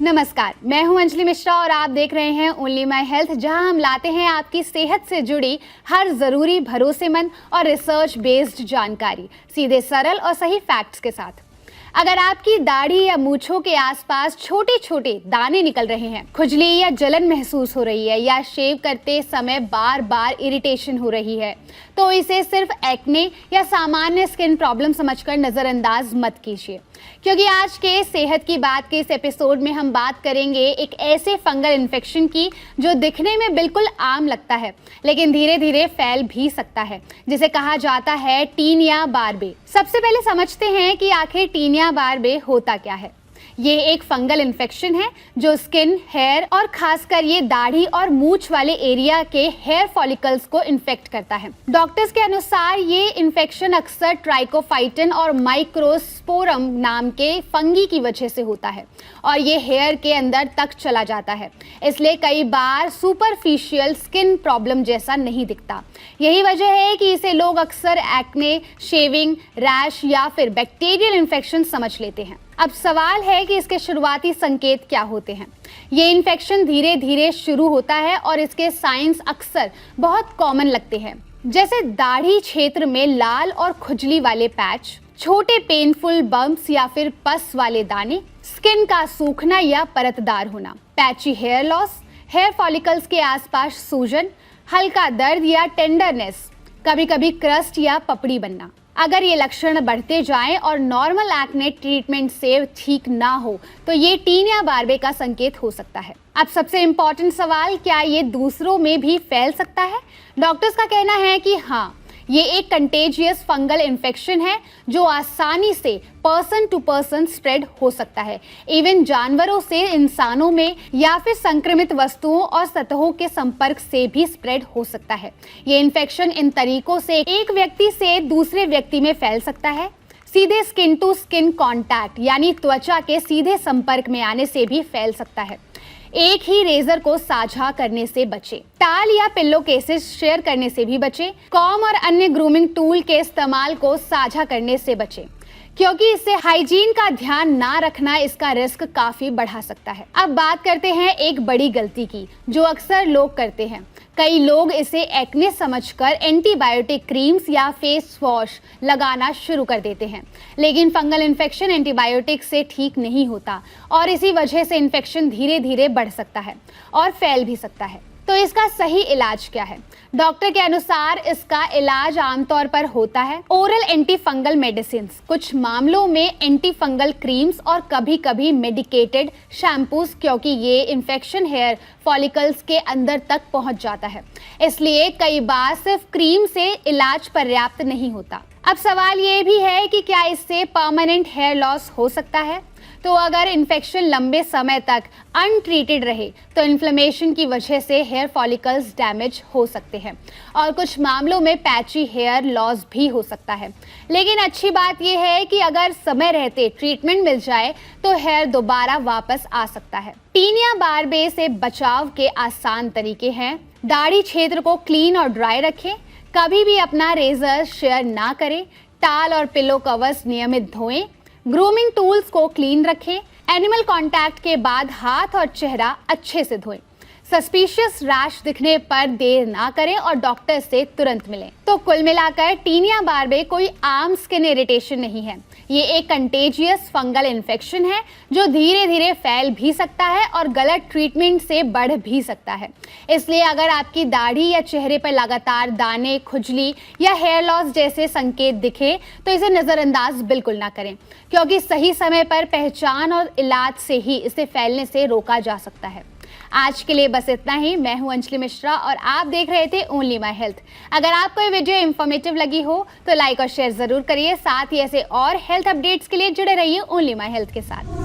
नमस्कार, मैं हूं अंजलि मिश्रा और आप देख रहे हैं ओनली माय हेल्थ, जहां हम लाते हैं आपकी सेहत से जुड़ी हर जरूरी, भरोसेमंद और रिसर्च बेस्ड जानकारी सीधे, सरल और सही फैक्ट्स के साथ। अगर आपकी दाढ़ी या मूंछों के आसपास छोटे छोटे दाने निकल रहे हैं, खुजली या जलन महसूस हो रही है या शेव करते समय बार बार इरिटेशन हो रही है, तो इसे सिर्फ एक्ने या सामान्य स्किन प्रॉब्लम समझकर नज़रअंदाज मत कीजिए, क्योंकि आज के सेहत की बात के इस एपिसोड में हम बात करेंगे एक ऐसे फंगल इन्फेक्शन की जो दिखने में बिल्कुल आम लगता है लेकिन धीरे धीरे फैल भी सकता है, जिसे कहा जाता है टीनिया बार्बे। सबसे पहले समझते हैं कि आखिर टीनिया बार्बे होता क्या है। ये एक फंगल इन्फेक्शन है जो स्किन, हेयर और खासकर ये दाढ़ी और मूंछ वाले एरिया के हेयर फॉलिकल्स को इन्फेक्ट करता है। डॉक्टर्स के अनुसार ये इन्फेक्शन अक्सर ट्राइकोफाइटन और माइक्रोस्पोरम नाम के फंगी की वजह से होता है और ये हेयर के अंदर तक चला जाता है, इसलिए कई बार सुपरफिशियल स्किन प्रॉब्लम जैसा नहीं दिखता। यही वजह है कि इसे लोग अक्सर एक्ने, शेविंग, रैश या फिर बैक्टीरियल इन्फेक्शन समझ लेते हैं। अब सवाल है कि इसके शुरुआती संकेत क्या होते हैं। ये इन्फेक्शन धीरे धीरे शुरू होता है और इसके साइंस अक्सर बहुत कॉमन लगते हैं, जैसे दाढ़ी क्षेत्र में लाल और खुजली वाले पैच, छोटे पेनफुल बम्प्स या फिर पस वाले दाने, स्किन का सूखना या परतदार होना, patchy hair loss, hair follicles के आसपास सूजन, हल्का दर्द या टेंडरनेस, कभी कभी क्रस्ट या पपड़ी बनना। अगर ये लक्षण बढ़ते जाएं और नॉर्मल एक्ने ट्रीटमेंट से ठीक ना हो तो ये टीनिया बार्बे का संकेत हो सकता है। अब सबसे इम्पॉर्टेंट सवाल, क्या ये दूसरों में भी फैल सकता है? डॉक्टर्स का कहना है कि हाँ, ये एक कंटेजियस फंगल इन्फेक्शन है जो आसानी से पर्सन टू पर्सन स्प्रेड हो सकता है, इवन जानवरों से इंसानों में या फिर संक्रमित वस्तुओं और सतहों के संपर्क से भी स्प्रेड हो सकता है। ये इन्फेक्शन इन तरीकों से एक व्यक्ति से दूसरे व्यक्ति में फैल सकता है। सीधे स्किन टू स्किन कांटेक्ट यानी त्वचा के सीधे संपर्क में आने से भी फैल सकता है। एक ही रेजर को साझा करने से बचें। टाल या पिल्लो केसेस शेयर करने से भी बचें। कॉम और अन्य ग्रूमिंग टूल के इस्तेमाल को साझा करने से बचें, क्योंकि इससे हाइजीन का ध्यान ना रखना इसका रिस्क काफी बढ़ा सकता है। अब बात करते हैं एक बड़ी गलती की जो अक्सर लोग करते हैं। कई लोग इसे एक्ने समझकर एंटीबायोटिक क्रीम्स या फेस वॉश लगाना शुरू कर देते हैं, लेकिन फंगल इन्फेक्शन एंटीबायोटिक से ठीक नहीं होता और इसी वजह से इन्फेक्शन धीरे धीरे बढ़ सकता है और फैल भी सकता है। तो इसका सही इलाज क्या है? डॉक्टर के अनुसार इसका इलाज आमतौर पर होता है ओरल एंटी फंगल मेडिसिन, कुछ मामलों में एंटी फंगल क्रीम्स और कभी कभी मेडिकेटेड शैम्पूस, क्योंकि ये इन्फेक्शन हेयर फॉलिकल्स के अंदर तक पहुंच जाता है, इसलिए कई बार सिर्फ क्रीम से इलाज पर्याप्त नहीं होता। अब सवाल ये भी है कि क्या इससे परमानेंट हेयर लॉस हो सकता है? तो अगर इन्फेक्शन लंबे समय तक अनट्रीटेड रहे तो इन्फ्लेमेशन की वजह से हेयर फॉलिकल्स डैमेज हो सकते हैं और कुछ मामलों में पैची हेयर लॉस भी हो सकता है। लेकिन अच्छी बात यह है कि अगर समय रहते ट्रीटमेंट मिल जाए तो हेयर दोबारा वापस आ सकता है। टीनिया बार्बे से बचाव के आसान तरीके हैं। दाढ़ी क्षेत्र को क्लीन और ड्राई रखें, कभी भी अपना रेजर शेयर ना करें, टाल और पिलो कवर्स नियमित धोएं, ग्रूमिंग टूल्स को क्लीन रखें, एनिमल कांटेक्ट के बाद हाथ और चेहरा अच्छे से धोएं, सस्पिशियस रैश दिखने पर देर ना करें और डॉक्टर से तुरंत मिलें। तो कुल मिलाकर टीनिया बार्बे कोई आम स्किन इरिटेशन नहीं है, ये एक कंटेजियस फंगल इन्फेक्शन है जो धीरे धीरे फैल भी सकता है और गलत ट्रीटमेंट से बढ़ भी सकता है। इसलिए अगर आपकी दाढ़ी या चेहरे पर लगातार दाने, खुजली या हेयर लॉस जैसे संकेत दिखे तो इसे नज़रअंदाज बिल्कुल ना करें, क्योंकि सही समय पर पहचान और इलाज से ही इसे फैलने से रोका जा सकता है। आज के लिए बस इतना ही। मैं हूं अंजलि मिश्रा और आप देख रहे थे ओनली माय हेल्थ। अगर आपको ये वीडियो इंफॉर्मेटिव लगी हो तो लाइक और शेयर जरूर करिए। साथ ही ऐसे और हेल्थ अपडेट्स के लिए जुड़े रहिए ओनली माय हेल्थ के साथ।